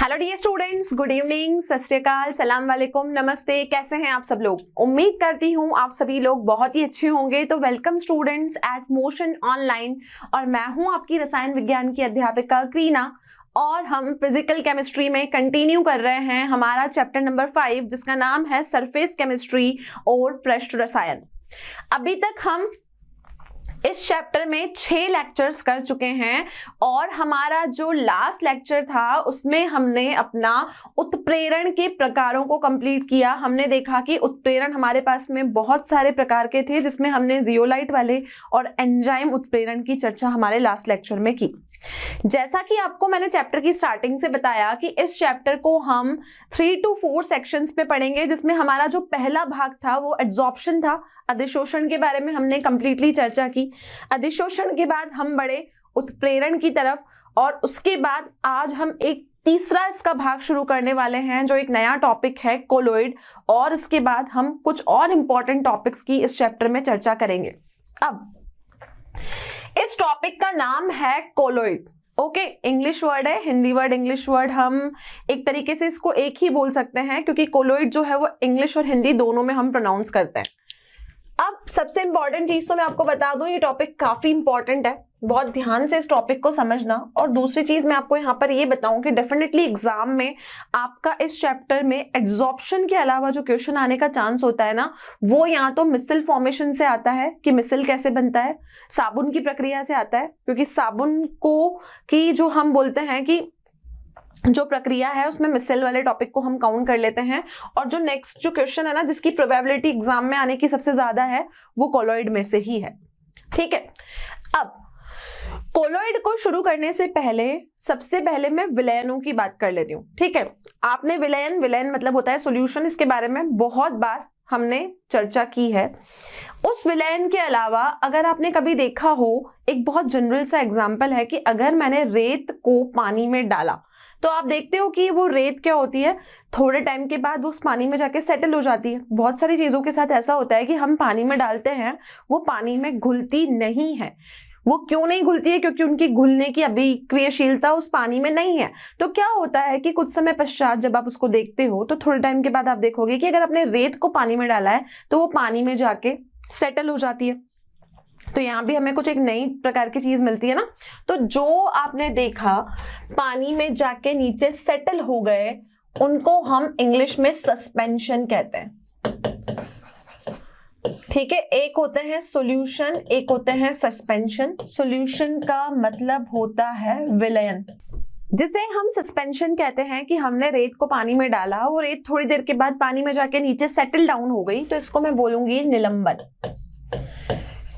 Hello dear students, good evening, Sat Sri अकाल, सलाम वालेकुम, नमस्ते। कैसे हैं आप सब लोग? उम्मीद करती हूँ आप सभी लोग बहुत ही अच्छे होंगे। तो welcome students at Motion online, और मैं हूँ आपकी रसायन विज्ञान की अध्यापिका क्रीना। और हम फिजिकल केमिस्ट्री में कंटिन्यू कर रहे हैं हमारा चैप्टर नंबर 5, जिसका नाम है सरफेस केमिस्ट्री और पृष्ठ रसायन। अभी तक हम इस चैप्टर में 6 लेक्चर्स कर चुके हैं, और हमारा जो लास्ट लेक्चर था उसमें हमने अपना उत्प्रेरण के प्रकारों को कंप्लीट किया। हमने देखा कि उत्प्रेरण हमारे पास में बहुत सारे प्रकार के थे, जिसमें हमने जियोलाइट वाले और एंजाइम उत्प्रेरण की चर्चा हमारे लास्ट लेक्चर में की। जैसा कि आपको मैंने चैप्टर की स्टार्टिंग से बताया कि इस चैप्टर को हम 3 to 4 सेक्शंस में पढ़ेंगे, जिसमें हमारा जो पहला भाग था वो एड्सॉर्प्शन था। अधिशोषण के बारे में हमने कंप्लीटली चर्चा की। अधिशोषण के बाद हम बढ़े उत्प्रेरण की तरफ, और उसके बाद आज हम एक तीसरा इसका भाग शुरू करने वाले हैं, जो एक नया टॉपिक है कोलोइड। और इसके बाद हम कुछ और इंपॉर्टेंट टॉपिक्स की इस चैप्टर में चर्चा करेंगे। अब इस टॉपिक का नाम है कोलोइड। ओके, इंग्लिश वर्ड है, हिंदी वर्ड इंग्लिश वर्ड, हम एक तरीके से इसको एक ही बोल सकते हैं, क्योंकि कोलोइड जो है वो इंग्लिश और हिंदी दोनों में हम प्रोनाउंस करते हैं। अब सबसे इंपॉर्टेंट चीज तो मैं आपको बता दूं, ये टॉपिक काफी इंपॉर्टेंट है, बहुत ध्यान से इस टॉपिक को समझना। और दूसरी चीज मैं आपको यहाँ पर ये बताऊं कि डेफिनेटली एग्जाम में आपका इस चैप्टर में एड्सॉर्प्शन के अलावा जो क्वेश्चन आने का चांस होता है ना, वो या तो मिसल फॉर्मेशन से आता है कि मिसल कैसे बनता है, साबुन की प्रक्रिया से आता है, क्योंकि साबुन को की जो हम बोलते हैं कि जो प्रक्रिया है उसमें मिसल वाले टॉपिक को हम काउंट कर लेते हैं। और जो नेक्स्ट जो क्वेश्चन है ना, जिसकी प्रोबेबिलिटी एग्जाम में आने की सबसे ज्यादा है, वो कोलोइड में से ही है। ठीक है, अब कोलोइड को शुरू करने से पहले सबसे पहले मैं विलयनों की बात कर लेती हूँ। ठीक है, आपने विलयन मतलब होता है सॉल्यूशन, इसके बारे में बहुत बार हमने चर्चा की है। उस विलयन के अलावा अगर आपने कभी देखा हो, एक बहुत जनरल सा एग्जांपल है कि अगर मैंने रेत को पानी में डाला, तो आप देखते हो कि वो रेत क्या होती है, थोड़े टाइम के बाद वो उस पानी में जाके सेटल हो जाती है। बहुत सारी चीजों के साथ ऐसा होता है कि हम पानी में डालते हैं, वो पानी में घुलती नहीं है। वो क्यों नहीं घुलती है? क्योंकि उनकी घुलने की अभिक्रियाशीलता उस पानी में नहीं है। तो क्या होता है कि कुछ समय पश्चात जब आप उसको देखते हो, तो थोड़े टाइम के बाद आप देखोगे कि अगर आपने रेत को पानी में डाला है तो वो पानी में जाके सेटल हो जाती है। तो यहाँ भी हमें कुछ एक नई प्रकार की चीज मिलती है ना। तो जो आपने देखा पानी में जाके नीचे सेटल हो गए, उनको हम इंग्लिश में सस्पेंशन कहते हैं। ठीक है, एक होते हैं सॉल्यूशन, एक होते हैं सस्पेंशन। सॉल्यूशन का मतलब होता है विलयन, जिसे हम सस्पेंशन कहते हैं कि हमने रेत को पानी में डाला, वो रेत थोड़ी देर के बाद पानी में जाके नीचे सेटल डाउन हो गई, तो इसको मैं बोलूंगी निलंबन।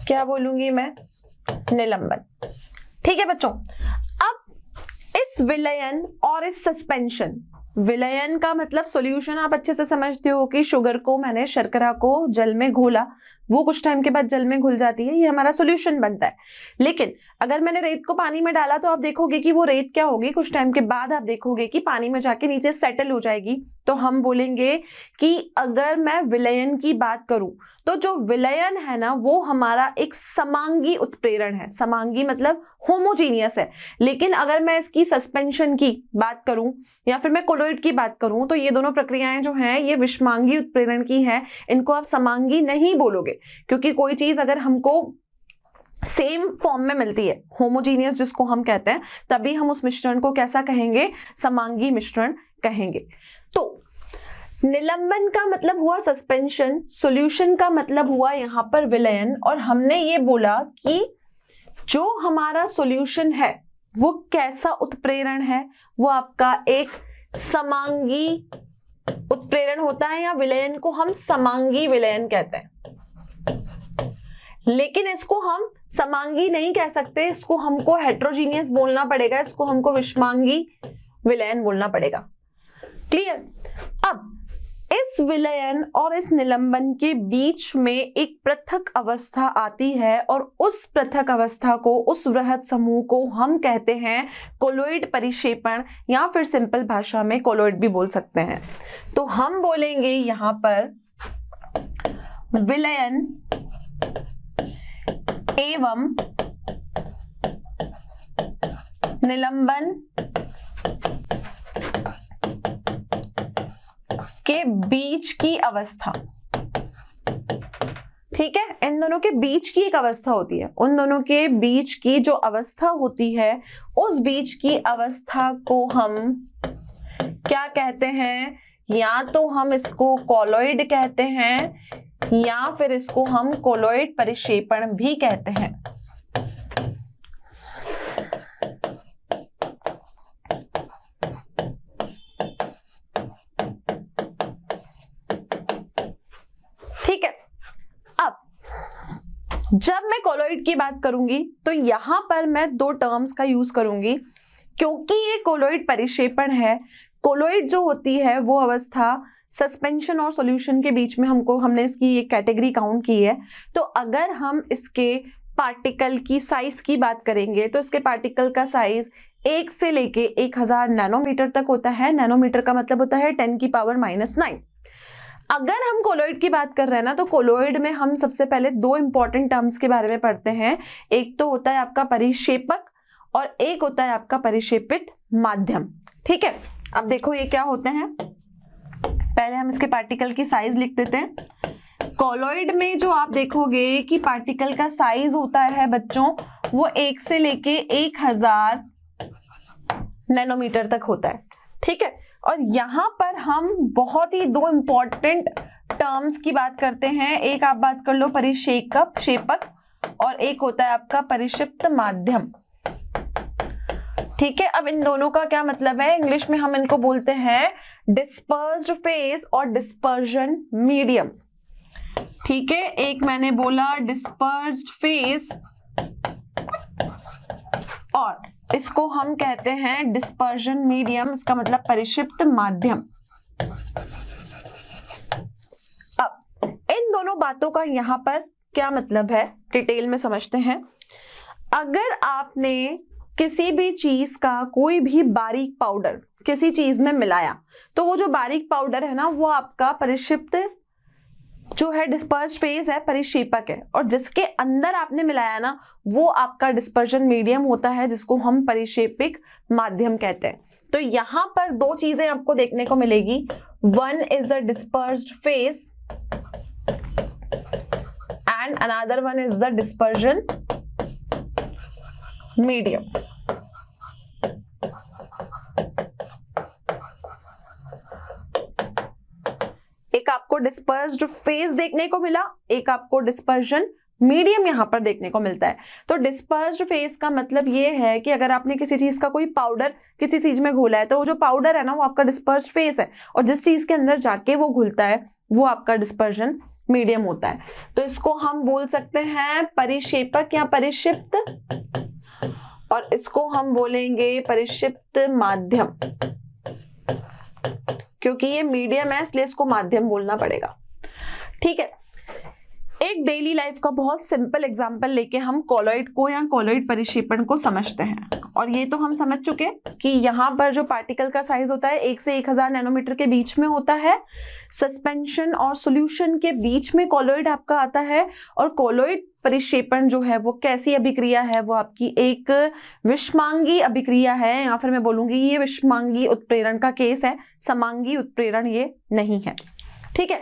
क्या बोलूंगी मैं? निलंबन। ठीक है बच्चों, अब इस विलयन और इस सस्पेंशन, विलयन का मतलब सॉल्यूशन आप अच्छे से समझते हो कि शुगर को, मैंने शर्करा को जल में घोला, वो कुछ टाइम के बाद जल में घुल जाती है, ये हमारा सॉल्यूशन बनता है। लेकिन अगर मैंने रेत को पानी में डाला, तो आप देखोगे कि वो रेत क्या होगी, कुछ टाइम के बाद आप देखोगे कि पानी में जाके नीचे सेटल हो जाएगी। तो हम बोलेंगे कि अगर मैं विलयन की बात करूं, तो जो विलयन है ना, वो हमारा एक समांगी उत्प्रेरण है। समांगी मतलब होमोजीनियस है। लेकिन अगर मैं इसकी सस्पेंशन की बात करूं या फिर मैं कोलोइड की बात करूं, तो ये दोनों प्रक्रियाएं जो हैं ये विषमांगी उत्प्रेरण की हैं। इनको आप समांगी नहीं बोलोगे, क्योंकि कोई चीज अगर हमको सेम फॉर्म में मिलती है, होमोजीनियस जिसको हम कहते हैं, तभी हम उस मिश्रण को कैसा कहेंगे? समांगी मिश्रण कहेंगे। तो निलंबन का मतलब हुआ सस्पेंशन, सॉल्यूशन का मतलब हुआ यहाँ पर विलयन। और हमने ये बोला कि जो हमारा सॉल्यूशन है वो कैसा उत्प्रेरण है? वो आपका एक समांगी उत्प्रेरण होता है, या विलयन को हम समांगी विलयन कहते हैं। लेकिन इसको हम समांगी नहीं कह सकते, इसको हमको हेट्रोजीनियस बोलना पड़ेगा, इसको हमको विषमांगी विलयन बोलना पड़ेगा। क्लियर? अब इस विलयन और इस निलंबन के बीच में एक पृथक अवस्था आती है, और उस पृथक अवस्था को, उस वृहत समूह को हम कहते हैं कोलोइड परिक्षेपण, या फिर सिंपल भाषा में कोलोइड भी बोल सकते हैं। तो हम बोलेंगे यहां पर विलयन एवं निलंबन के बीच की अवस्था, ठीक है, इन दोनों के बीच की एक अवस्था होती है, उन दोनों के बीच की जो अवस्था होती है उस बीच की अवस्था को हम क्या कहते हैं? या तो हम इसको कोलॉइड कहते हैं या फिर इसको हम कोलॉइड परिक्षेपण भी कहते हैं। ठीक है, अब जब मैं कोलॉइड की बात करूंगी तो यहां पर मैं दो टर्म्स का यूज करूंगी, क्योंकि ये कोलॉइड परिक्षेपण है। कोलॉइड जो होती है वो अवस्था सस्पेंशन और सॉल्यूशन के बीच में हमने इसकी एक कैटेगरी काउंट की है। तो अगर हम इसके पार्टिकल की साइज की बात करेंगे तो इसके पार्टिकल का साइज 1 से लेके 1000 नैनोमीटर तक होता है। नैनोमीटर का मतलब होता है 10⁻⁹। अगर हम कोलॉइड की बात कर रहे हैं ना, तो कोलॉइड में हम सबसे पहले दो इंपॉर्टेंट टर्म्स के बारे में पढ़ते हैं। एक तो होता है आपका परिक्षेपक और एक होता है आपका परिक्षेपित माध्यम। ठीक है, अब देखो ये क्या होते हैं। पहले हम इसके पार्टिकल की साइज लिख देते हैं। कोलॉइड में जो आप देखोगे कि पार्टिकल का साइज होता है बच्चों, वो 1 से लेके 1000 नैनोमीटर तक होता है। ठीक है, और यहां पर हम बहुत ही दो इंपॉर्टेंट टर्म्स की बात करते हैं। एक आप बात कर लो परिक्षेपक और एक होता है आपका परिक्षिप्त माध्यम। ठीक है, अब इन दोनों का क्या मतलब है? इंग्लिश में हम इनको बोलते हैं डिस्पर्स्ड फेज और डिस्पर्जन मीडियम। ठीक है, एक मैंने बोला डिस्पर्स्ड फेज और इसको हम कहते हैं डिस्पर्जन मीडियम, इसका मतलब परिक्षिप्त माध्यम। अब इन दोनों बातों का यहां पर क्या मतलब है, डिटेल में समझते हैं। अगर आपने किसी भी चीज का कोई भी बारीक पाउडर किसी चीज में मिलाया, तो वो जो बारीक पाउडर है ना, वो आपका परिक्षिप्त जो है डिस्पर्स्ड फेज है, परिक्षेपक है, और जिसके अंदर आपने मिलाया ना, वो आपका डिस्पर्जन मीडियम होता है, जिसको हम परिक्षेपिक माध्यम कहते हैं। तो यहां पर दो चीजें आपको देखने को मिलेगी। One is the dispersed phase and another one is the dispersion medium. एक आपको डिस्पर्स्ड फेज देखने को मिला, एक आपको डिस्पर्जन मीडियम यहां पर देखने को मिलता है। तो डिस्पर्स्ड फेज का मतलब ये है कि अगर आपने किसी चीज का कोई पाउडर किसी चीज में घोला है, तो वो जो पाउडर है ना, वो आपका डिस्पर्स्ड फेज है, और जिस चीज के अंदर जाके वो घुलता है वो आपका डिस्पर्जन मीडियम होता है। तो इसको हम बोल सकते हैं परिक्षेपक या परिक्षिप्त, और इसको हम बोलेंगे परिक्षिप्त माध्यम, क्योंकि ये मीडियम है इसलिए इसको माध्यम बोलना पड़ेगा। ठीक है, एक डेली लाइफ का बहुत सिंपल एग्जांपल लेके हम कोलॉइड को या कोलॉइड परिक्षेपण को समझते हैं। और ये तो हम समझ चुके कि यहाँ पर जो पार्टिकल का साइज होता है 1 से 1000 नैनोमीटर के बीच में होता है। सस्पेंशन और सॉल्यूशन के बीच में कोलॉइड आपका आता है। और कोलॉइड परिक्षेपण जो है वो कैसी अभिक्रिया है? वो आपकी एक विषमांगी अभिक्रिया है, या फिर मैं बोलूंगी ये विषमांगी उत्प्रेरण का केस है, समांगी उत्प्रेरण ये नहीं है। ठीक है,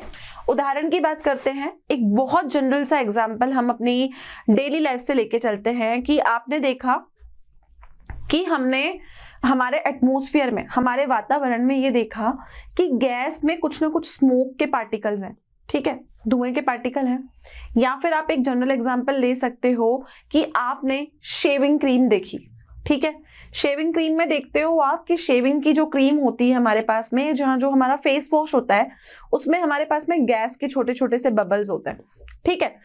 उदाहरण की बात करते हैं। एक बहुत जनरल सा एग्जाम्पल हम अपनी डेली लाइफ से लेके चलते हैं कि आपने देखा कि हमने हमारे एटमॉस्फेयर में, हमारे वातावरण में ये देखा कि गैस में कुछ ना कुछ स्मोक के पार्टिकल्स हैं। ठीक है, धुएं के पार्टिकल हैं। या फिर आप एक जनरल एग्जांपल ले सकते हो कि आपने शेविंग क्रीम देखी। ठीक है, शेविंग क्रीम में देखते हो आप कि शेविंग की जो क्रीम होती है हमारे पास में, जहाँ जो हमारा फेस वॉश होता है, उसमें हमारे पास में गैस के छोटे छोटे से बबल्स होते हैं। ठीक है,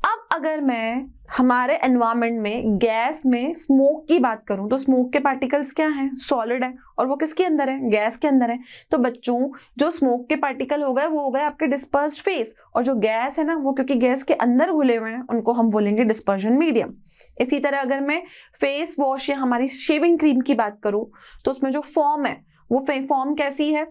अब अगर मैं हमारे एनवायरनमेंट में गैस में स्मोक की बात करूं, तो स्मोक के पार्टिकल्स क्या हैं? सॉलिड है, और वो किसके अंदर है? गैस के अंदर है। तो बच्चों, जो स्मोक के पार्टिकल हो गए वो हो गए आपके डिस्पर्स्ड फेज, और जो गैस है ना, वो क्योंकि गैस के अंदर घुले हुए हैं, उनको हम बोलेंगे डिस्पर्जन मीडियम। इसी तरह अगर मैं फेस वॉश या हमारी शेविंग क्रीम की बात करूं, तो उसमें जो फॉर्म है वो फॉर्म कैसी है?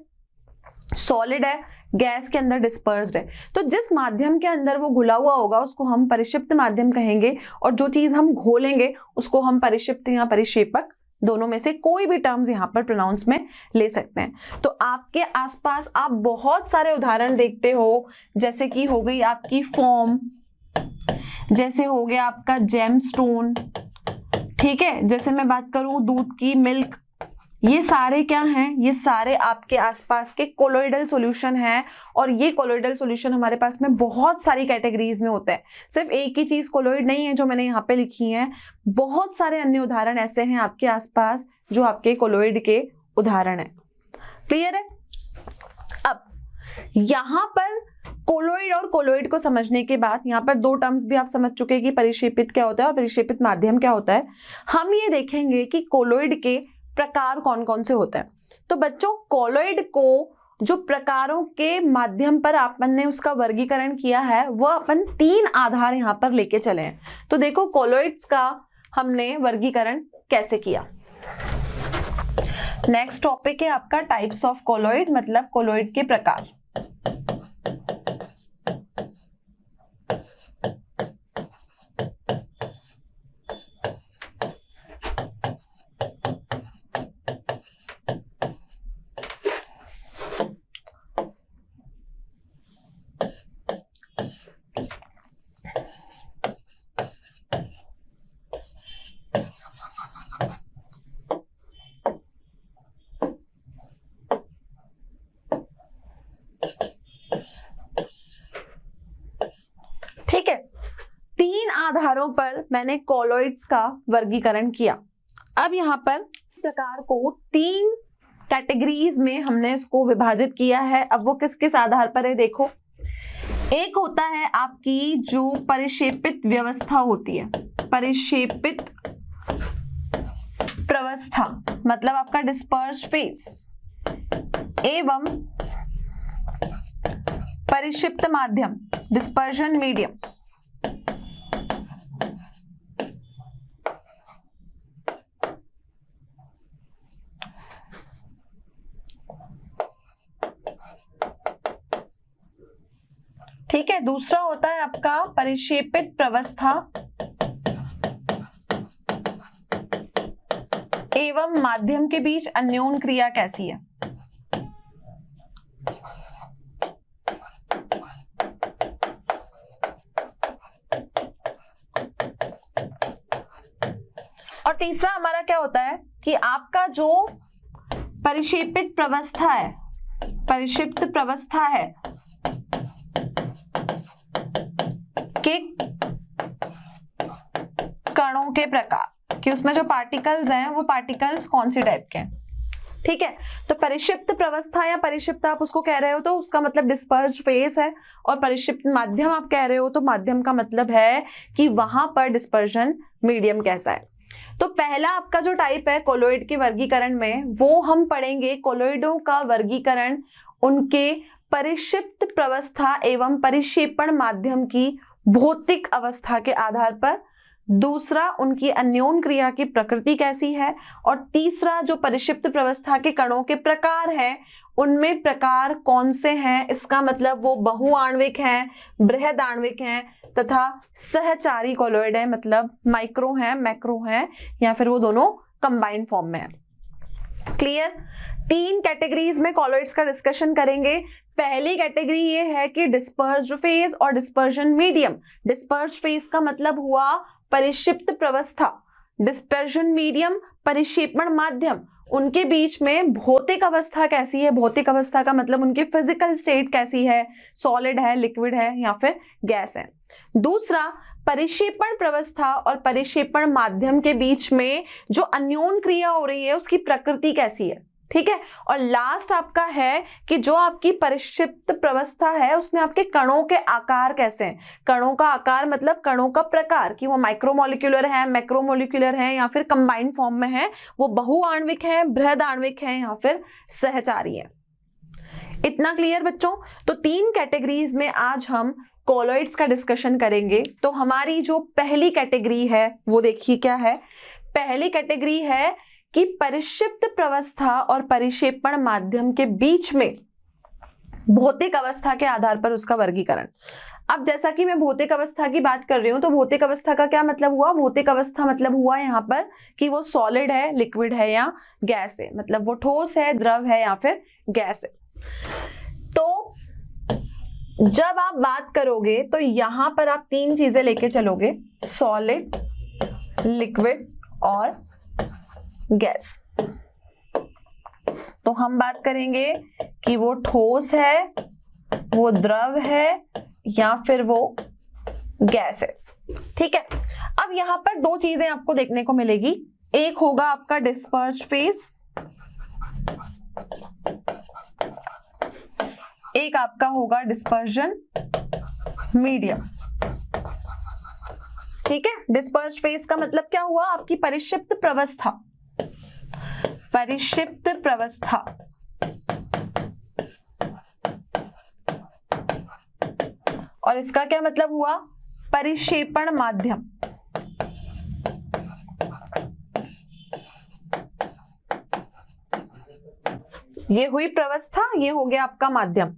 सॉलिड है, गैस के अंदर डिस्पर्स्ड है। तो जिस माध्यम के अंदर वो घुला हुआ होगा उसको हम परिक्षिप्त माध्यम कहेंगे, और जो चीज हम घोलेंगे उसको हम परिक्षिप्त या परिक्षेपक दोनों में से कोई भी टर्म्स यहाँ पर प्रोनाउंस में ले सकते हैं। तो आपके आसपास आप बहुत सारे उदाहरण देखते हो, जैसे कि हो गई आपकी फॉर्म, जैसे हो गया आपका जेमस्टोन, ठीक है, जैसे मैं बात करूं दूध की, मिल्क, ये सारे क्या हैं, ये सारे आपके आसपास के कोलोइडल सॉल्यूशन हैं। और ये कोलोइडल सॉल्यूशन हमारे पास में बहुत सारी कैटेगरीज में होते हैं, सिर्फ एक ही चीज कोलोइड नहीं है जो मैंने यहाँ पे लिखी है, बहुत सारे अन्य उदाहरण ऐसे हैं आपके आसपास जो आपके कोलोइड के उदाहरण हैं। क्लियर है? अब यहाँ पर कोलोइड और कोलोइड को समझने के बाद यहाँ पर दो टर्म्स भी आप समझ चुके हैं कि परिक्षेपित क्या होता है और परिक्षेपित माध्यम क्या होता है। हम ये देखेंगे कि कोलोइड के प्रकार कौन कौन से होते हैं। तो बच्चों, कोलोइड को जो प्रकारों के माध्यम पर अपन ने उसका वर्गीकरण किया है वह अपन 3 आधार यहाँ पर लेके चले हैं। तो देखो कोलोइड्स का हमने वर्गीकरण कैसे किया। नेक्स्ट टॉपिक है आपका टाइप्स ऑफ कोलोइड, मतलब कोलोइड के प्रकार। ठीक है, 3 आधारों पर मैंने कोलोइड्स का वर्गीकरण किया। अब यहाँ पर प्रकार को 3 कैटेगरीज में हमने इसको विभाजित किया है। अब वो किस किस आधार पर है देखो। एक होता है आपकी जो परिक्षेपित व्यवस्था होती है, परिक्षेपित प्रवस्था मतलब आपका डिस्पर्स्ड फेज, एवं परिक्षिप्त माध्यम डिस्पर्जन मीडियम। ठीक है, दूसरा होता है आपका परिक्षेपित प्रवस्था एवं माध्यम के बीच अन्योन क्रिया कैसी है। और तीसरा हमारा क्या होता है कि आपका जो परिक्षेपित प्रवस्था है, परिक्षिप्त प्रवस्था है के कणों के प्रकार, कि उसमें जो पार्टिकल्स हैं वो पार्टिकल्स कौन सी टाइप के हैं। ठीक है, तो परिक्षिप्त प्रवस्था या परिक्षिप्त आप उसको कह रहे हो तो उसका मतलब डिस्पर्स्ड फेज है, और परिक्षिप्त माध्यम आप कह रहे हो तो माध्यम का मतलब है कि वहां पर डिस्पर्जन मीडियम कैसा है। तो पहला आपका जो टाइप है कोलोइड के वर्गीकरण में, वो हम पढ़ेंगे कोलोइडों का वर्गीकरण उनके परिक्षिप्त प्रवस्था एवं परिक्षेपण माध्यम की भौतिक अवस्था के आधार पर, दूसरा उनकी अन्योन क्रिया की प्रकृति कैसी है, और तीसरा जो परिक्षिप्त प्रवस्था के कणों के प्रकार हैं उनमें प्रकार कौन से हैं, इसका मतलब वो बहुआण्विक हैं, बृहद आणविक हैं तथा सहचारी कोलोइड है, मतलब माइक्रो हैं, मैक्रो हैं, या फिर वो दोनों कंबाइंड फॉर्म में है। क्लियर? 3 कैटेगरीज में कोलोइड्स का डिस्कशन करेंगे। पहली कैटेगरी ये है कि डिस्पर्स्ड फेज और डिस्पर्जन मीडियम। डिस्पर्स्ड फेज का मतलब हुआ परिक्षिप्त प्रवस्था, डिस्पर्जन मीडियम परिक्षेपण माध्यम, उनके बीच में भौतिक अवस्था कैसी है। भौतिक अवस्था का मतलब उनकी फिजिकल स्टेट कैसी है, सॉलिड है, लिक्विड है या फिर गैस है। दूसरा परिक्षेपण प्रवस्था और परिक्षेपण माध्यम के बीच में जो अन्योन क्रिया हो रही है उसकी प्रकृति कैसी है। ठीक है, और लास्ट आपका है कि जो आपकी परिक्षिप्त प्रवस्था है उसमें आपके कणों के आकार कैसे हैं। कणों का आकार मतलब कणों का प्रकार, कि वो माइक्रोमोलिक्यूलर है, मैक्रोमोलिक्यूलर है या फिर कंबाइंड फॉर्म में है, वो बहुआण्विक है, बृहद आणविक है या फिर सहचारी है। इतना क्लियर बच्चों? तो 3 कैटेगरीज में आज हम कोलोइड्स का डिस्कशन करेंगे। तो हमारी जो पहली कैटेगरी है वो देखिए क्या है। पहली कैटेगरी है कि परिक्षिप्त प्रवस्था और परिक्षेपण माध्यम के बीच में भौतिक अवस्था के आधार पर उसका वर्गीकरण। अब जैसा कि मैं भौतिक अवस्था की बात कर रही हूं, तो भौतिक अवस्था का क्या मतलब हुआ? भौतिक अवस्था मतलब हुआ यहाँ पर कि वो सॉलिड है, लिक्विड है या गैस है, मतलब वो ठोस है, द्रव है या फिर गैस है। तो जब आप बात करोगे तो यहां पर आप तीन चीजें लेके चलोगे, सॉलिड, लिक्विड और गैस। तो हम बात करेंगे कि वो ठोस है, वो द्रव है या फिर वो गैस है। ठीक है, अब यहां पर दो चीजें आपको देखने को मिलेगी। एक होगा आपका डिस्पर्स्ड फेज, एक आपका होगा डिस्पर्जन मीडियम। ठीक है, डिस्पर्स्ड फेज का मतलब क्या हुआ? आपकी परिक्षिप्त प्रवस्था, परिक्षिप्त प्रवस्था। और इसका क्या मतलब हुआ? परिक्षेपण माध्यम। ये हुई प्रवस्था, ये हो गया आपका माध्यम।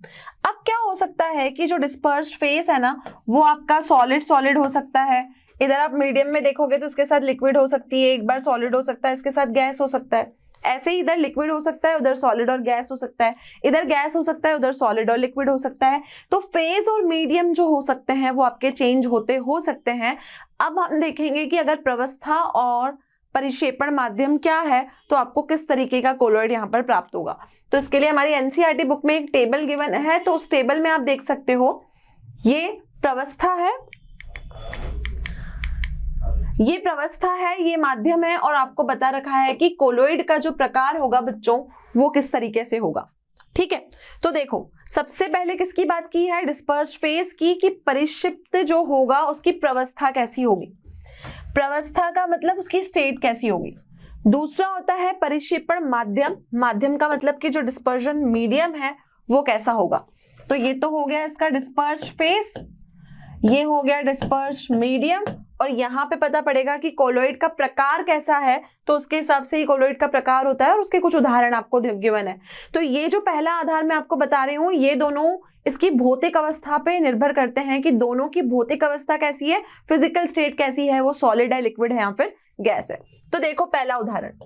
अब क्या हो सकता है कि जो डिस्पर्स्ड फेज है ना, वो आपका सॉलिड सॉलिड हो सकता है। इधर आप मीडियम में देखोगे तो उसके साथ लिक्विड हो सकती है, एक बार सॉलिड हो सकता है, इसके साथ गैस हो सकता है। ऐसे ही इधर लिक्विड हो सकता है, उधर सॉलिड और गैस हो सकता है, इधर गैस हो सकता है, उधर सॉलिड और लिक्विड हो सकता है। तो फेज और मीडियम जो हो सकते हैं वो आपके चेंज होते हो सकते हैं। अब हम देखेंगे कि अगर प्रवस्था और परिक्षेपण माध्यम क्या है तो आपको किस तरीके का कोलॉइड यहाँ पर प्राप्त होगा। तो इसके लिए हमारी एनसीईआरटी बुक में एक टेबल गिवन है, तो उस टेबल में आप देख सकते हो ये प्रवस्था है, ये प्रवस्था है, ये माध्यम है, और आपको बता रखा है कि कोलॉइड का जो प्रकार होगा बच्चों वो किस तरीके से होगा। ठीक है, तो देखो सबसे पहले किसकी बात की है? डिस्पर्स्ड फेज की, कि परिक्षिप्त जो होगा उसकी प्रवस्था कैसी होगी। प्रवस्था का मतलब उसकी स्टेट कैसी होगी। दूसरा होता है परिक्षेपण माध्यम, माध्यम का मतलब कि जो डिस्पर्जन मीडियम है वो कैसा होगा। तो ये तो हो गया इसका डिस्पर्स्ड फेज, ये हो गया डिस्पर्स्ड मीडियम, और यहाँ पे पता पड़ेगा कि कोलॉइड का प्रकार कैसा है, तो उसके हिसाब से ही कोलॉइड का प्रकार होता है और उसके कुछ उदाहरण आपको गिवन है। तो ये जो पहला आधार मैं आपको बता रही हूँ, ये दोनों इसकी भौतिक अवस्था पे निर्भर करते हैं कि दोनों की भौतिक अवस्था कैसी है, फिजिकल स्टेट कैसी है, वो सॉलिड है, लिक्विड है या फिर गैस है। तो देखो पहला उदाहरण,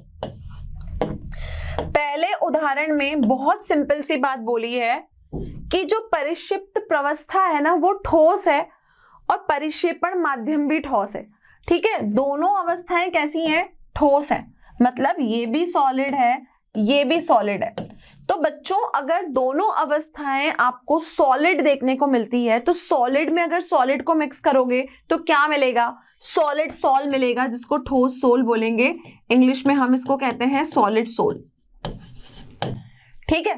पहले उदाहरण में बहुत सिंपल सी बात बोली है कि जो परिक्षिप्त प्रवस्था है ना वो ठोस है और परिक्षेपण माध्यम भी ठोस है। ठीक है, दोनों अवस्थाएं कैसी हैं? ठोस है, मतलब ये भी सॉलिड है, ये भी सॉलिड है। तो बच्चों अगर दोनों अवस्थाएं आपको सॉलिड देखने को मिलती है, तो सॉलिड में अगर सॉलिड को मिक्स करोगे तो क्या मिलेगा? सॉलिड सोल मिलेगा, जिसको ठोस सोल बोलेंगे। इंग्लिश में हम इसको कहते हैं सॉलिड सोल। ठीक है,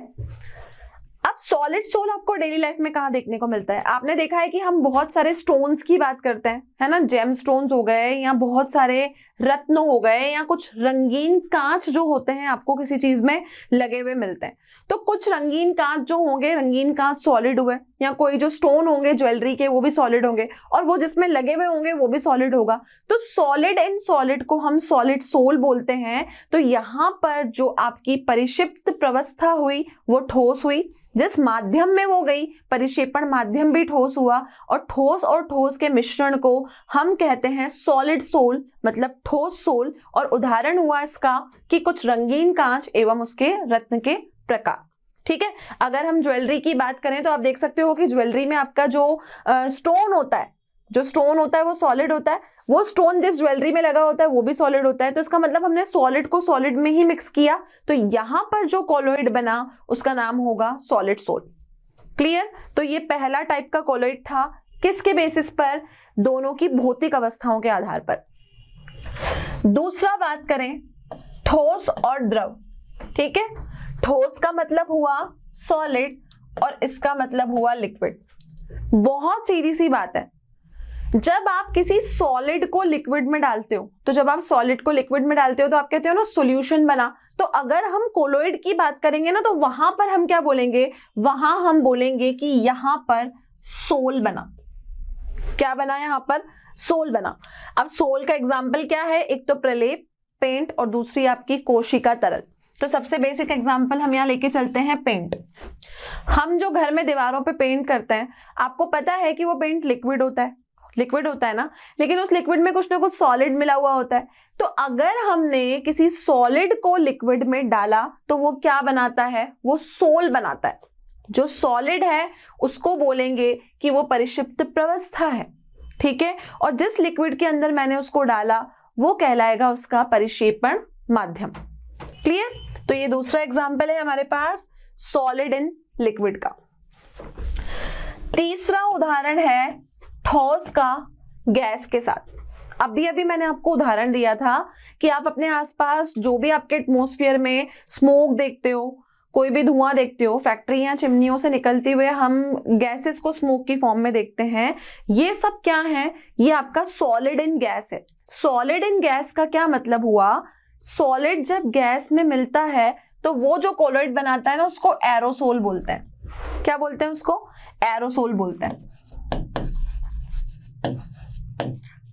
अब सॉलिड सोल आपको डेली लाइफ में कहाँ देखने को मिलता है? आपने देखा है कि हम बहुत सारे स्टोन्स की बात करते हैं, है ना, जेम स्टोन्स हो गए या बहुत सारे रत्न हो गए या कुछ रंगीन कांच जो होते हैं आपको किसी चीज में लगे हुए मिलते हैं। तो कुछ रंगीन कांच जो होंगे, रंगीन कांच सॉलिड हुए, या कोई जो स्टोन होंगे ज्वेलरी के वो भी सॉलिड होंगे, और वो जिसमें लगे हुए होंगे वो भी सॉलिड होगा। तो सॉलिड इन सॉलिड को हम सॉलिड सोल बोलते हैं। तो यहाँ पर जो आपकी परिक्षिप्त प्रवस्था हुई वो ठोस हुई, जिस माध्यम में वो गई परिक्षेपण माध्यम भी ठोस हुआ, और ठोस के मिश्रण को हम कहते हैं सॉलिड सोल, मतलब ठोस सोल। और उदाहरण हुआ इसका कि कुछ रंगीन कांच एवं उसके रत्न के प्रकार। ठीक है, अगर हम ज्वेलरी की बात करें तो आप देख सकते हो कि ज्वेलरी में आपका जो स्टोन होता है, जो स्टोन होता है वो सॉलिड होता है, वो स्टोन जिस ज्वेलरी में लगा होता है वो भी सॉलिड होता है। तो इसका मतलब हमने सॉलिड को सॉलिड में ही मिक्स किया, तो यहां पर जो कोलॉइड बना उसका नाम होगा सॉलिड सोल। क्लियर? तो ये पहला टाइप का कोलॉइड था, किसके बेसिस पर? दोनों की भौतिक अवस्थाओं के आधार पर। दूसरा बात करें ठोस और द्रव। ठीक है, ठोस का मतलब हुआ सॉलिड और इसका मतलब हुआ लिक्विड। बहुत सीधी सी बात है, जब आप किसी सॉलिड को लिक्विड में डालते हो, तो जब आप सॉलिड को लिक्विड में डालते हो तो आप कहते हो ना सॉल्यूशन बना। तो अगर हम कोलॉइड की बात करेंगे ना, तो वहां पर हम क्या बोलेंगे? वहां हम बोलेंगे कि यहां पर सोल बना। क्या बना? यहां पर सोल बना। अब सोल का एग्जाम्पल क्या है? एक तो प्रलेप पेंट और दूसरी आपकी कोशिका तरल। तो सबसे बेसिक एग्जांपल हम यहाँ लेके चलते हैं पेंट। हम जो घर में दीवारों पे पेंट करते हैं, आपको पता है कि वो पेंट लिक्विड होता है, लिक्विड होता है ना, लेकिन उस लिक्विड में कुछ ना कुछ सॉलिड मिला हुआ होता है। तो अगर हमने किसी सॉलिड को लिक्विड में डाला तो वो क्या बनाता है, वो सोल बनाता है। जो सॉलिड है उसको बोलेंगे कि वो परिक्षिप्त प्रवस्था है, ठीक है। और जिस लिक्विड के अंदर मैंने उसको डाला वो कहलाएगा उसका परिक्षेपण माध्यम। क्लियर? तो ये दूसरा एग्जाम्पल है हमारे पास सॉलिड इन लिक्विड का। तीसरा उदाहरण है ठोस का गैस के साथ। अभी अभी मैंने आपको उदाहरण दिया था कि आप अपने आसपास जो भी आपके एटमॉस्फेयर में स्मोक देखते हो, कोई भी धुआं देखते हो, फैक्ट्री या चिमनियों से निकलते हुए हम गैसेस को स्मोक की फॉर्म में देखते हैं, ये सब क्या है, ये आपका सॉलिड इन गैस है। सॉलिड इन गैस का क्या मतलब हुआ, सॉलिड जब गैस में मिलता है तो वो जो कोलॉइड बनाता है ना उसको एरोसोल बोलते हैं। क्या बोलते हैं उसको? एरोसोल बोलते हैं,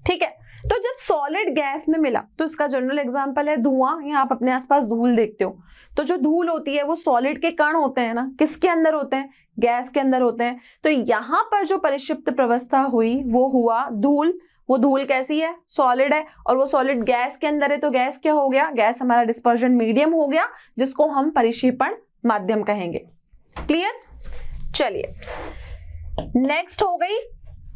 ठीक है। तो जब सॉलिड गैस में मिला तो इसका जनरल एग्जांपल है धुआं, या आप अपने आसपास धूल देखते हो, तो जो धूल होती है वो सॉलिड के कण होते हैं ना, किसके अंदर होते हैं? गैस के अंदर होते हैं। तो यहां पर जो परिक्षिप्त प्रवस्था हुई वो हुआ धूल। वो धूल कैसी है? सॉलिड है, और वो सॉलिड गैस के अंदर है, तो गैस क्या हो गया? गैस हमारा डिस्पर्जन मीडियम हो गया, जिसको हम परिक्षेपण माध्यम कहेंगे। क्लियर? चलिए नेक्स्ट हो गई,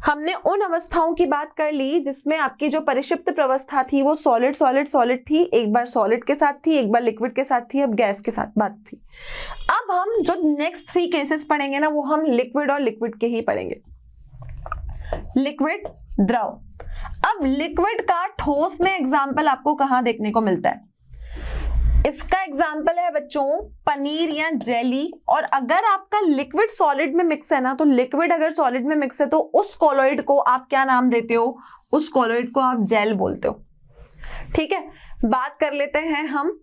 हमने उन अवस्थाओं की बात कर ली जिसमें आपकी जो परिक्षिप्त प्रवस्था थी वो सॉलिड सॉलिड सॉलिड थी, एक बार सॉलिड के साथ थी, एक बार लिक्विड के साथ थी, अब गैस के साथ बात थी। अब हम जो नेक्स्ट 3 केसेस पढ़ेंगे ना वो हम लिक्विड और लिक्विड के ही पढ़ेंगे। लिक्विड, द्रव। अब लिक्विड का ठोस में एग्जाम्पल आपको कहां देखने को मिलता है? इसका एग्जाम्पल है बच्चों पनीर या जेली। और अगर आपका लिक्विड सॉलिड में मिक्स है ना, तो लिक्विड अगर सॉलिड में मिक्स है तो उस कॉलॉइड को आप क्या नाम देते हो? उस कॉलॉइड को आप जेल बोलते हो, ठीक है। बात कर लेते हैं हम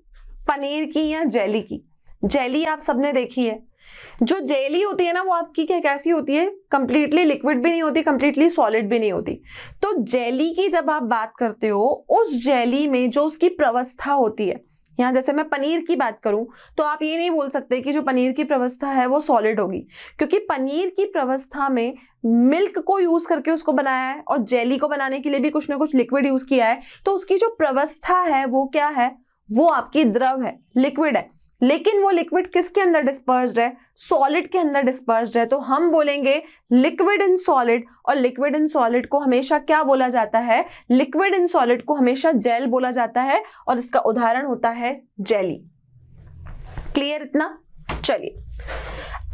पनीर की या जेली की। जेली आप सबने देखी है। जो जेली होती है ना वो आपकी क्या कैसी होती है? कंप्लीटली लिक्विड भी नहीं होती, कंप्लीटली सॉलिड भी नहीं होती। तो जेली की जब आप बात करते हो, उस जेली में जो उसकी प्रवस्था होती है, यहाँ जैसे मैं पनीर की बात करूं तो आप ये नहीं बोल सकते कि जो पनीर की प्रवस्था है वो सॉलिड होगी, क्योंकि पनीर की प्रवस्था में मिल्क को यूज करके उसको बनाया है और जेली को बनाने के लिए भी कुछ ना कुछ लिक्विड यूज किया है। तो उसकी जो प्रवस्था है वो क्या है? वो आपकी द्रव है, लिक्विड है। लेकिन वो लिक्विड किसके अंदर डिस्पर्स्ड है? सॉलिड के अंदर डिस्पर्स्ड है। तो हम बोलेंगे लिक्विड इन सॉलिड, और लिक्विड इन सॉलिड को हमेशा क्या बोला जाता है? लिक्विड इन सॉलिड को हमेशा जेल बोला जाता है, और इसका उदाहरण होता है जेली। क्लियर इतना? चलिए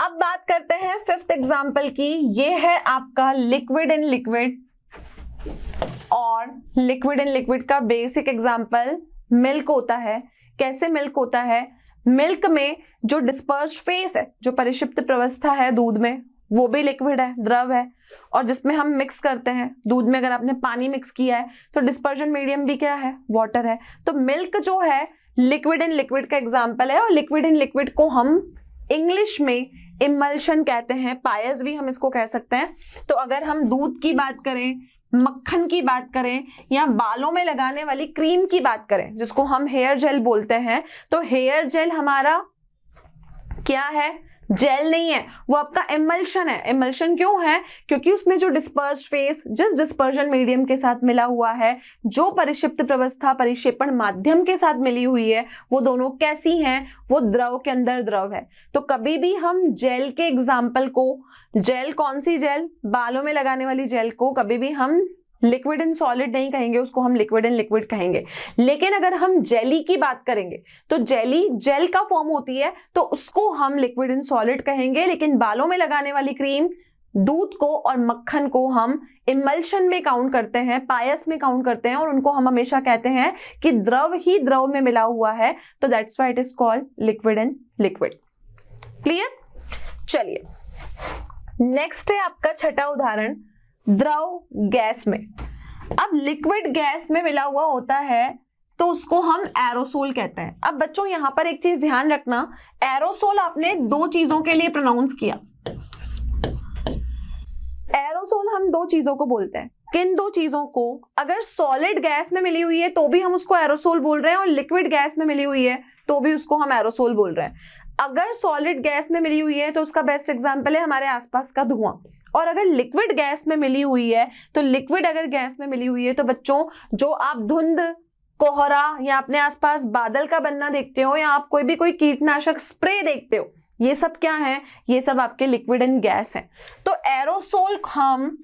अब बात करते हैं 5th एग्जाम्पल की। ये है आपका लिक्विड इन लिक्विड, और लिक्विड इन लिक्विड का बेसिक एग्जाम्पल मिल्क होता है। कैसे मिल्क होता है? मिल्क में जो डिस्पर्स्ड फेस है, जो परिक्षिप्त प्रवस्था है दूध में, वो भी लिक्विड है, द्रव है। और जिसमें हम मिक्स करते हैं दूध में, अगर आपने पानी मिक्स किया है तो डिस्पर्जन मीडियम भी क्या है? वाटर है। तो मिल्क जो है लिक्विड इन लिक्विड का एग्जाम्पल है। और लिक्विड इन लिक्विड को हम इंग्लिश में इमल्शन कहते हैं, पायस भी हम इसको कह सकते हैं। तो अगर हम दूध की बात करें, मक्खन की बात करें, या बालों में लगाने वाली क्रीम की बात करें जिसको हम हेयर जेल बोलते हैं, तो हेयर जेल हमारा क्या है? जेल नहीं है, वो आपका इमल्शन है। इमल्शन क्यों है? क्योंकि उसमें जो डिस्पर्स्ड फेस जिस डिस्पर्जन मीडियम के साथ मिला हुआ है, जो परिक्षिप्त प्रवस्था परिक्षेपण माध्यम के साथ मिली हुई है, वो दोनों कैसी हैं? वो द्रव के अंदर द्रव है। तो कभी भी हम जेल के एग्जाम्पल को, जेल कौन सी जेल? बालों में लगाने वाली जेल को कभी भी हम लिक्विड इन सॉलिड नहीं कहेंगे, उसको हम लिक्विड इन लिक्विड कहेंगे। लेकिन अगर हम जेली की बात करेंगे तो जेली जेल का फॉर्म होती है, तो उसको हम लिक्विड इन सॉलिड कहेंगे। लेकिन बालों में लगाने वाली क्रीम, दूध को और मक्खन को हम इमल्शन में काउंट करते हैं, पायस में काउंट करते हैं, और उनको हम हमेशा कहते हैं कि द्रव ही द्रव में मिला हुआ है। तो that's why it is called liquid in liquid. Clear? चलिए नेक्स्ट है आपका 6ठा उदाहरण द्रव गैस में। अब लिक्विड गैस में मिला हुआ होता है तो उसको हम एरोसोल कहते हैं। अब बच्चों यहां पर एक चीज ध्यान रखना, एरोसोल आपने 2 चीजों के लिए प्रोनाउंस किया। एरोसोल हम 2 चीजों को बोलते हैं। किन दो चीजों को अगर सॉलिड गैस में मिली हुई है तो भी हम उसको एरोसोल बोल रहे हैं, और लिक्विड गैस में मिली हुई है तो भी उसको हम एरोसोल बोल रहे हैं। अगर सॉलिड गैस में मिली हुई है तो उसका बेस्ट एग्जांपल है हमारे आसपास का धुआं, और अगर लिक्विड गैस में मिली हुई है तो लिक्विड अगर गैस में मिली हुई है तो बच्चों जो आप धुंध, कोहरा या अपने आसपास बादल का बनना देखते हो, या आप कोई भी कोई कीटनाशक स्प्रे देखते हो, ये सब क्या है, ये सब आपके लिक्विड एंड गैस हैं। तो एरोसोल हम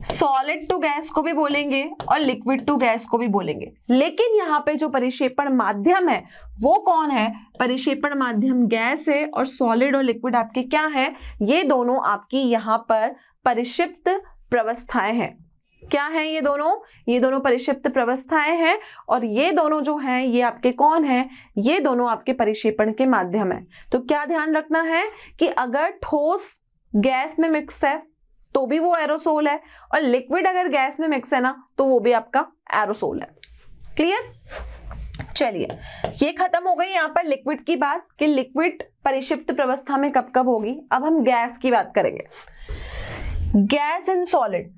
सॉलिड टू गैस को भी बोलेंगे और लिक्विड टू गैस को भी बोलेंगे, लेकिन यहाँ पे जो परिक्षेपण माध्यम है वो कौन है, परिक्षेपण माध्यम गैस है, और सॉलिड और लिक्विड आपके क्या है, ये दोनों आपकी यहाँ पर परिक्षिप्त प्रवस्थाएं हैं। क्या है ये दोनों परिक्षिप्त प्रवस्थाएं हैं, और ये दोनों जो हैं ये आपके कौन है, ये दोनों आपके परिक्षेपण के माध्यम है। तो क्या ध्यान रखना है कि अगर ठोस गैस में मिक्स है तो भी वो एरोसोल है, और लिक्विड अगर गैस में मिक्स है ना तो वो भी आपका एरोसोल है। क्लियर? चलिए, ये खत्म हो गई यहाँ पर लिक्विड की बात कि लिक्विड परिक्षिप्त प्रवस्था में कब कब होगी। अब हम गैस की बात करेंगे, गैस एंड सॉलिड।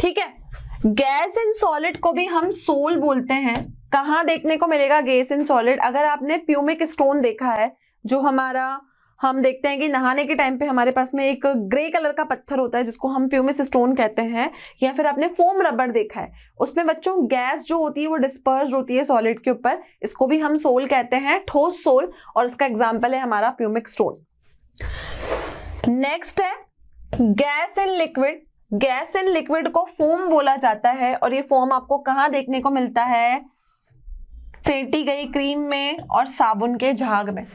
ठीक है, गैस एंड सॉलिड को भी हम सोल बोलते हैं। कहाँ देखने को मिलेगा गैस एंड सॉलिड? अगर आपने प्यूमिक स्टोन देखा है, जो हम देखते हैं कि नहाने के टाइम पे हमारे पास में एक ग्रे कलर का पत्थर होता है जिसको हम प्यूमिक स्टोन कहते हैं, या फिर आपने फोम रबर देखा है, उसमें बच्चों गैस जो होती है वो डिस्पर्स होती है सॉलिड के ऊपर, इसको भी हम सोल कहते हैं, ठोस सोल, और इसका एग्जाम्पल है हमारा प्यूमिक स्टोन। नेक्स्ट है gas and liquid. Gas and liquid को फोम बोला जाता है, और ये फोम आपको कहाँ देखने को मिलता है, फेंटी गई क्रीम में और साबुन के झाग में।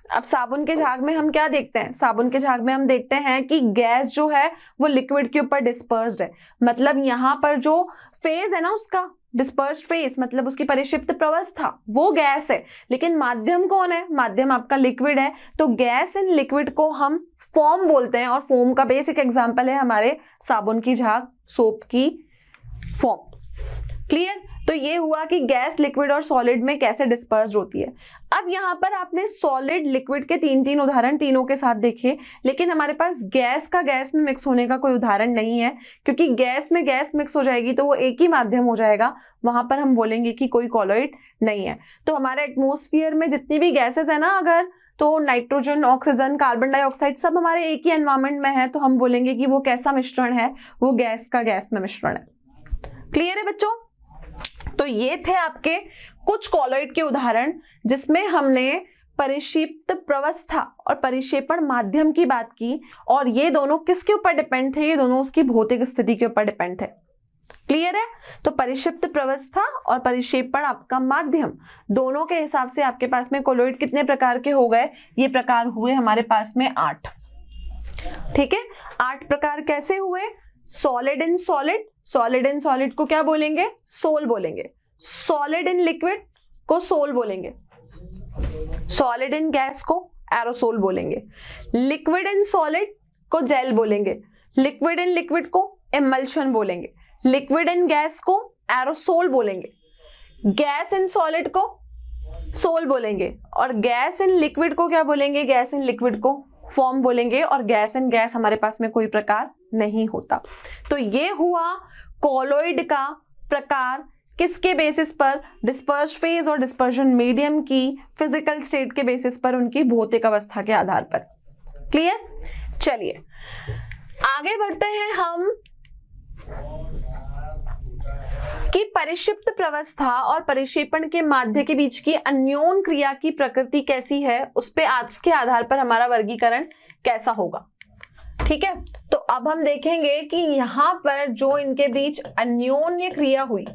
अब साबुन के झाग में हम क्या देखते हैं, साबुन के झाग में हम देखते हैं कि गैस जो है वो लिक्विड के ऊपर डिस्पर्स्ड है, मतलब यहाँ पर जो फेज है ना उसका डिस्पर्स्ड फेज, मतलब उसकी परिक्षिप्त प्रवस्था वो गैस है, लेकिन माध्यम कौन है, माध्यम आपका लिक्विड है। तो गैस एंड लिक्विड को हम फोम बोलते हैं, और फोम का बेसिक एग्जांपल है हमारे साबुन की झाग, सोप की फोम। क्लियर? तो ये हुआ कि गैस, लिक्विड और सॉलिड में कैसे डिस्पर्स होती है। अब यहाँ पर आपने सॉलिड, लिक्विड के तीन उदाहरण तीनों के साथ देखे, लेकिन हमारे पास गैस का गैस में मिक्स होने का कोई उदाहरण नहीं है, क्योंकि गैस में गैस मिक्स हो जाएगी तो वो एक ही माध्यम हो जाएगा, वहां पर हम बोलेंगे कि कोई कॉलॉइड नहीं है। तो हमारे एटमोस्फियर में जितनी भी गैसेस है ना, अगर तो नाइट्रोजन, ऑक्सीजन, कार्बन डाइऑक्साइड सब हमारे एक ही एनवायरमेंट में है, तो हम बोलेंगे कि वो कैसा मिश्रण है, वो गैस का गैस में मिश्रण है। क्लियर है बच्चों? तो ये थे आपके कुछ कॉलॉइड के उदाहरण जिसमें हमने परिक्षिप्त प्रवस्था और परिक्षेपण माध्यम की बात की, और ये दोनों किसके ऊपर डिपेंड थे, ये दोनों उसकी भौतिक स्थिति के ऊपर डिपेंड थे। क्लियर है? तो परिक्षिप्त प्रवस्था और परिक्षेपण आपका माध्यम, दोनों के हिसाब से आपके पास में कॉलॉइड कितने प्रकार के हो गए, ये प्रकार हुए हमारे पास में 8। ठीक है, 8 प्रकार कैसे हुए? Solid in solid, solid in solid को क्या बोलेंगे, सोल बोलेंगे। सॉलिड इन लिक्विड को सोल बोलेंगे। सॉलिड इन गैस को एरोसोल बोलेंगे। लिक्विड इन सॉलिड को जेल बोलेंगे। लिक्विड इन लिक्विड को इमल्शन बोलेंगे। लिक्विड इन गैस को एरोसोल बोलेंगे। गैस इन सॉलिड को सोल बोलेंगे, और गैस इन लिक्विड को क्या बोलेंगे, गैस इन लिक्विड को फॉर्म बोलेंगे, और गैस इन गैस हमारे पास में कोई प्रकार नहीं होता। तो ये हुआ कॉलॉइड का प्रकार, किसके बेसिस पर, डिस्पर्स फेज और डिस्पर्जन मीडियम की फिजिकल स्टेट के बेसिस पर, उनकी भौतिक अवस्था के आधार पर। क्लियर? चलिए आगे बढ़ते हैं हम कि परिक्षिप्त प्रवस्था और परिक्षेपण के माध्य के बीच की अन्योन क्रिया की प्रकृति कैसी है, उस पे आज के आधार पर हमारा वर्गीकरण कैसा होगा। ठीक है, तो अब हम देखेंगे कि यहां पर जो इनके बीच अन्योन्य क्रिया हुई,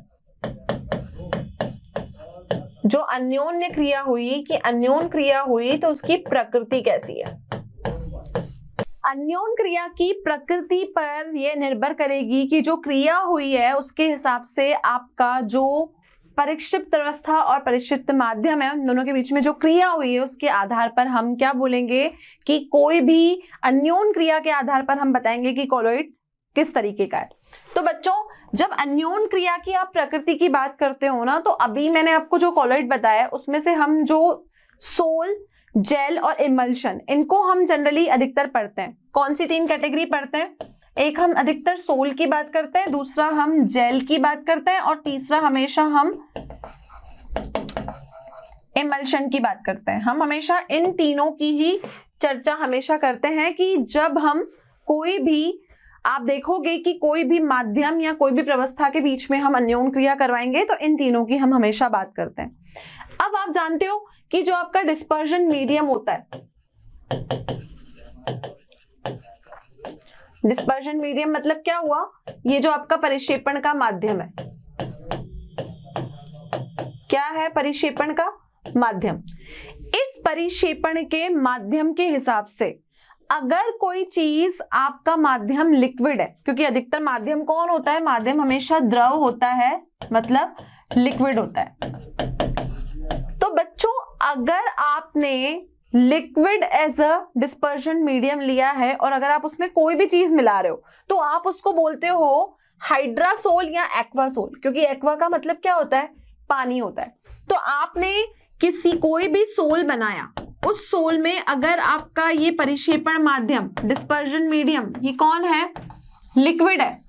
जो अन्योन्य क्रिया हुई कि अन्योन क्रिया हुई तो उसकी प्रकृति कैसी है। अन्योन क्रिया की प्रकृति पर यह निर्भर करेगी कि जो क्रिया हुई है उसके हिसाब से आपका जो परिक्षिप्त अवस्था और परिक्षिप्त माध्यम है, उन दोनों के बीच में जो क्रिया हुई है उसके आधार पर हम क्या बोलेंगे कि कोई भी अन्योन क्रिया के आधार पर हम बताएंगे कि कॉलॉइड किस तरीके का है। तो बच्चों जब अन्योन क्रिया की आप प्रकृति की बात करते हो ना, तो अभी मैंने आपको जो कॉलॉइड बताया उसमें से हम जो सोल, जेल और इमल्शन, इनको हम जनरली अधिकतर पढ़ते हैं। कौन सी 3 कैटेगरी पढ़ते हैं? एक हम अधिकतर सोल की बात करते हैं, दूसरा हम जेल की बात करते हैं और तीसरा हमेशा हम इमल्शन की बात करते हैं। हम हमेशा इन तीनों की ही चर्चा हमेशा करते हैं कि जब हम कोई भी, आप देखोगे कि कोई भी माध्यम या कोई भी प्रवस्था के बीच में हम अन्योन क्रिया करवाएंगे तो इन तीनों की हम हमेशा बात करते हैं। अब आप जानते हो कि जो आपका डिस्पर्जन मीडियम होता है, डिस्पर्जन मीडियम मतलब क्या हुआ, ये जो आपका परिक्षेपण का माध्यम है, क्या है, परिक्षेपण का माध्यम। इस परिक्षेपण के माध्यम के हिसाब से अगर कोई चीज आपका माध्यम लिक्विड है, क्योंकि अधिकतर माध्यम कौन होता है, माध्यम हमेशा द्रव होता है, मतलब लिक्विड होता है। तो बच्चों अगर आपने liquid as a dispersion medium लिया है और अगर आप उसमें कोई भी चीज मिला रहे हो तो आप उसको बोलते हो हाइड्रासोल या एक्वासोल, क्योंकि एक्वा का मतलब क्या होता है, पानी होता है। तो आपने कोई भी सोल बनाया, उस सोल में अगर आपका ये परिक्षेपण माध्यम डिस्पर्जन मीडियम ये कौन है, लिक्विड है,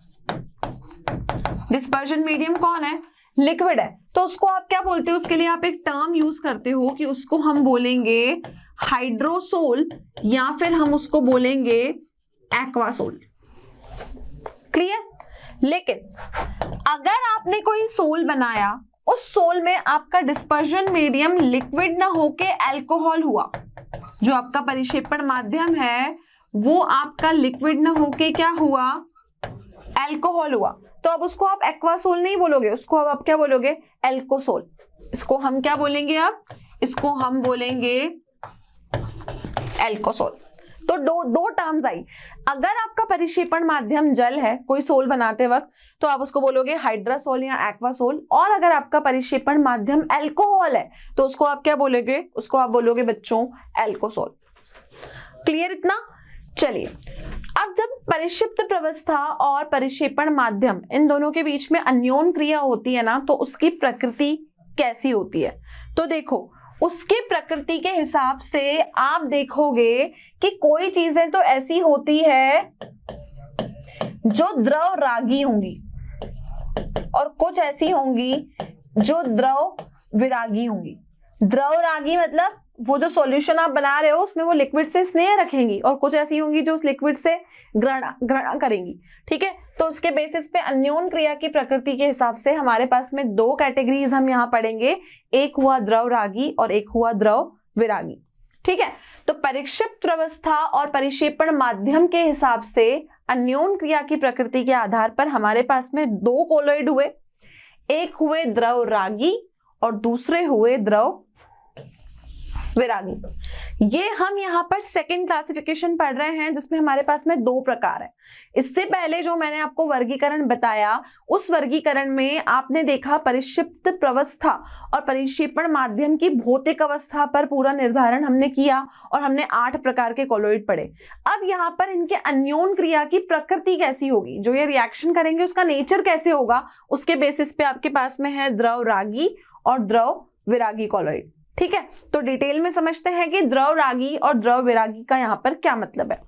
डिस्पर्जन मीडियम कौन है, लिक्विड है, तो उसको आप क्या बोलते हो, उसके लिए आप एक टर्म यूज करते हो कि उसको हम बोलेंगे हाइड्रोसोल या फिर हम उसको बोलेंगे एक्वासोल। क्लियर। लेकिन अगर आपने कोई सोल बनाया, उस सोल में आपका डिस्पर्जन मीडियम लिक्विड ना होके अल्कोहल हुआ, जो आपका परिक्षेपण माध्यम है वो आपका लिक्विड ना होके क्या हुआ, अल्कोहल हुआ, तो अब उसको आप एक्वासोल नहीं बोलोगे, उसको अब आप क्या बोलोगे, एल्कोसोल। इसको हम क्या बोलेंगे, अब इसको हम बोलेंगे एल्कोसोल। तो दो टर्म्स आई। अगर आपका परिक्षेपण माध्यम जल है कोई सोल बनाते वक्त तो आप उसको बोलोगे हाइड्रासोल या एक्वासोल, और अगर आपका परिक्षेपण माध्यम अल्कोहल है तो उसको आप क्या बोलोगे, उसको आप बोलोगे बच्चों एल्कोसोल। क्लियर इतना। चलिए अब जब परिक्षिप्त प्रवस्था और परिक्षेपण माध्यम इन दोनों के बीच में अन्योन क्रिया होती है ना, तो उसकी प्रकृति कैसी होती है, तो देखो उसके प्रकृति के हिसाब से आप देखोगे कि कोई चीजें तो ऐसी होती है जो द्रव रागी होंगी और कुछ ऐसी होंगी जो द्रव विरागी होंगी। द्रव रागी मतलब वो जो सॉल्यूशन आप बना रहे हो उसमें वो लिक्विड से स्नेह रखेंगी, और कुछ ऐसी होंगी जो उस लिक्विड से ग्रहण करेंगी। ठीक है, तो उसके बेसिस पे अन्योन क्रिया की प्रकृति के हिसाब से हमारे पास में दो कैटेगरीज हम यहाँ पढ़ेंगे, एक हुआ द्रव रागी और एक हुआ द्रव विरागी। ठीक है, तो परिक्षिप्त प्रवस्था और परिक्षेपण माध्यम के हिसाब से अन्योन क्रिया की प्रकृति के आधार पर हमारे पास में दो कोलॉइड हुए, एक हुए द्रव रागी और दूसरे हुए द्रव विरागी। ये हम यहाँ पर सेकंड क्लासिफिकेशन पढ़ रहे हैं जिसमें हमारे पास में दो प्रकार है। इससे पहले जो मैंने आपको वर्गीकरण बताया उस वर्गीकरण में आपने देखा परिक्षिप्त प्रवस्था और परिक्षेपण माध्यम की भौतिक अवस्था पर पूरा निर्धारण हमने किया और हमने 8 प्रकार के कोलॉइड पढ़े। अब यहाँ पर इनके अन्योन क्रिया की प्रकृति कैसी होगी, जो ये रिएक्शन करेंगे उसका नेचर कैसे होगा, उसके बेसिस पे आपके पास में है द्रव रागी और द्रव विरागी कोलॉइड। ठीक है, तो डिटेल में समझते हैं कि द्रव रागी और द्रव विरागी का यहाँ पर क्या मतलब है।